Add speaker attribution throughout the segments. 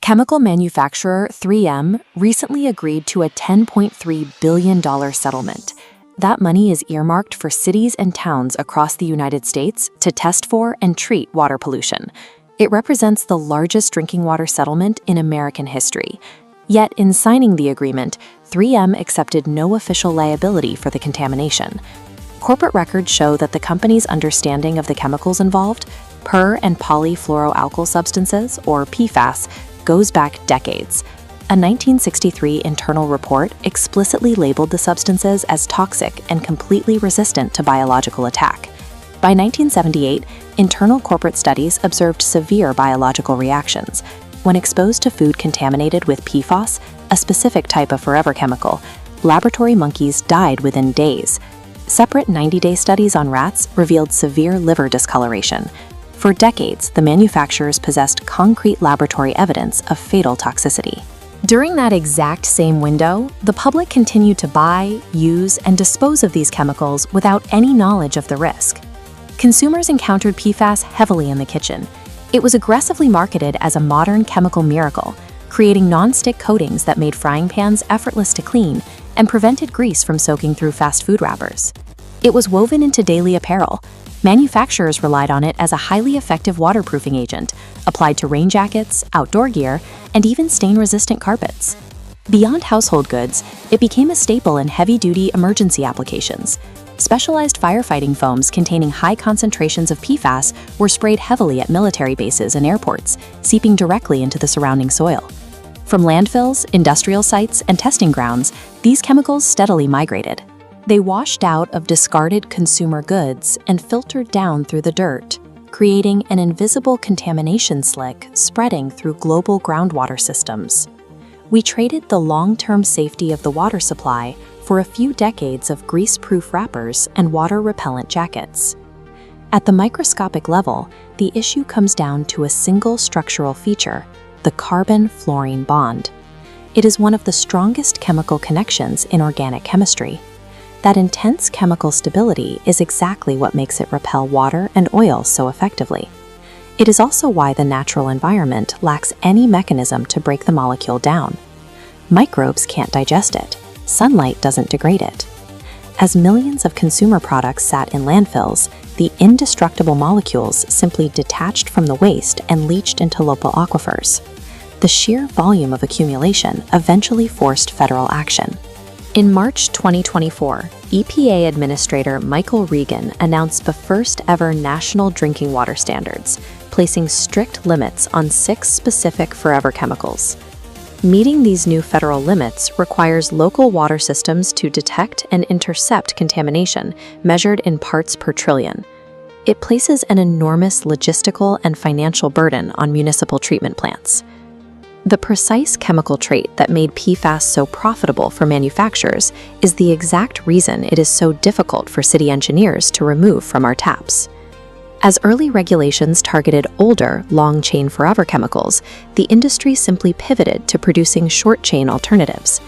Speaker 1: Chemical manufacturer 3M recently agreed to a $10.3 billion settlement. That money is earmarked for cities and towns across the United States to test for and treat water pollution. It represents the largest drinking water settlement in American history. Yet, in signing the agreement, 3M accepted no official liability for the contamination. Corporate records show that the company's understanding of the chemicals involved, per- and polyfluoroalkyl substances, or PFAS, goes back decades. A 1963 internal report explicitly labeled the substances as toxic and completely resistant to biological attack. By 1978, internal corporate studies observed severe biological reactions. When exposed to food contaminated with PFAS, a specific type of forever chemical, laboratory monkeys died within days. Separate 90-day studies on rats revealed severe liver discoloration. For decades, the manufacturers possessed concrete laboratory evidence of fatal toxicity. During that exact same window, the public continued to buy, use, and dispose of these chemicals without any knowledge of the risk. Consumers encountered PFAS heavily in the kitchen. It was aggressively marketed as a modern chemical miracle, creating non-stick coatings that made frying pans effortless to clean and prevented grease from soaking through fast food wrappers. It was woven into daily apparel. Manufacturers relied on it as a highly effective waterproofing agent, applied to rain jackets, outdoor gear, and even stain-resistant carpets. Beyond household goods, it became a staple in heavy-duty emergency applications. Specialized firefighting foams containing high concentrations of PFAS were sprayed heavily at military bases and airports, seeping directly into the surrounding soil. From landfills, industrial sites, and testing grounds, these chemicals steadily migrated. They washed out of discarded consumer goods and filtered down through the dirt, creating an invisible contamination slick spreading through global groundwater systems. We traded the long-term safety of the water supply for a few decades of grease-proof wrappers and water-repellent jackets. At the microscopic level, the issue comes down to a single structural feature, the carbon-fluorine bond. It is one of the strongest chemical connections in organic chemistry. That intense chemical stability is exactly what makes it repel water and oil so effectively. It is also why the natural environment lacks any mechanism to break the molecule down. Microbes can't digest it. Sunlight doesn't degrade it. As millions of consumer products sat in landfills, the indestructible molecules simply detached from the waste and leached into local aquifers. The sheer volume of accumulation eventually forced federal action. In March 2024, EPA Administrator Michael Regan announced the first-ever national drinking water standards, placing strict limits on 6 specific forever chemicals. Meeting these new federal limits requires local water systems to detect and intercept contamination, measured in parts per trillion. It places an enormous logistical and financial burden on municipal treatment plants. The precise chemical trait that made PFAS so profitable for manufacturers is the exact reason it is so difficult for city engineers to remove from our taps. As early regulations targeted older, long-chain forever chemicals, the industry simply pivoted to producing short-chain alternatives.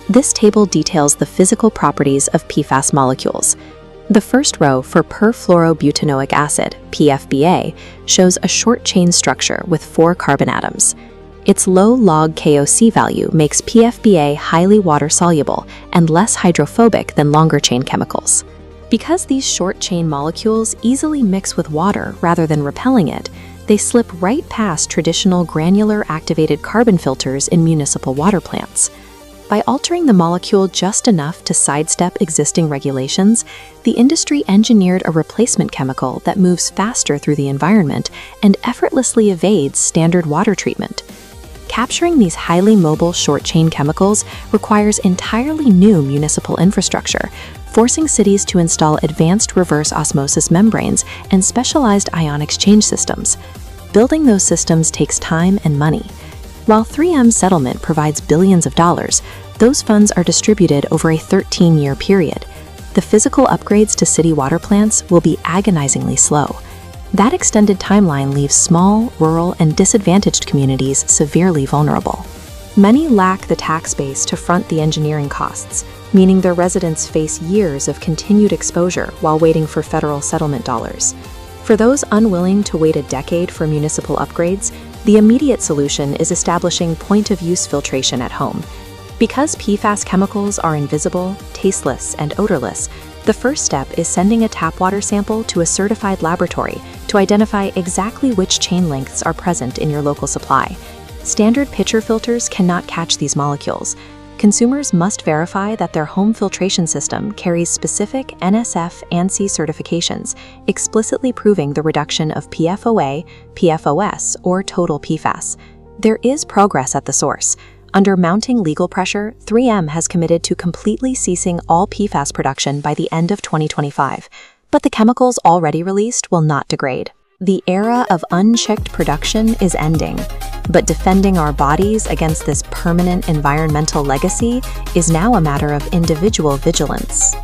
Speaker 1: This table details the physical properties of PFAS molecules. The first row for perfluorobutanoic acid, PFBA, shows a short-chain structure with 4 carbon atoms. Its low log KOC value makes PFBA highly water-soluble and less hydrophobic than longer-chain chemicals. Because these short-chain molecules easily mix with water rather than repelling it, they slip right past traditional granular activated carbon filters in municipal water plants. By altering the molecule just enough to sidestep existing regulations, the industry engineered a replacement chemical that moves faster through the environment and effortlessly evades standard water treatment. Capturing these highly mobile short-chain chemicals requires entirely new municipal infrastructure, forcing cities to install advanced reverse osmosis membranes and specialized ion exchange systems. Building those systems takes time and money. While 3M's settlement provides billions of dollars, those funds are distributed over a 13-year period. The physical upgrades to city water plants will be agonizingly slow. That extended timeline leaves small, rural, and disadvantaged communities severely vulnerable. Many lack the tax base to front the engineering costs, meaning their residents face years of continued exposure while waiting for federal settlement dollars. For those unwilling to wait a decade for municipal upgrades, The immediate solution is establishing point-of-use filtration at home. Because PFAS chemicals are invisible, tasteless, and odorless, the first step is sending a tap water sample to a certified laboratory to identify exactly which chain lengths are present in your local supply. Standard pitcher filters cannot catch these molecules. Consumers must verify that their home filtration system carries specific NSF ANSI certifications, explicitly proving the reduction of PFOA, PFOS, or total PFAS. There is progress at the source. Under mounting legal pressure, 3M has committed to completely ceasing all PFAS production by the end of 2025. But the chemicals already released will not degrade. The era of unchecked production is ending. But defending our bodies against this permanent environmental legacy is now a matter of individual vigilance.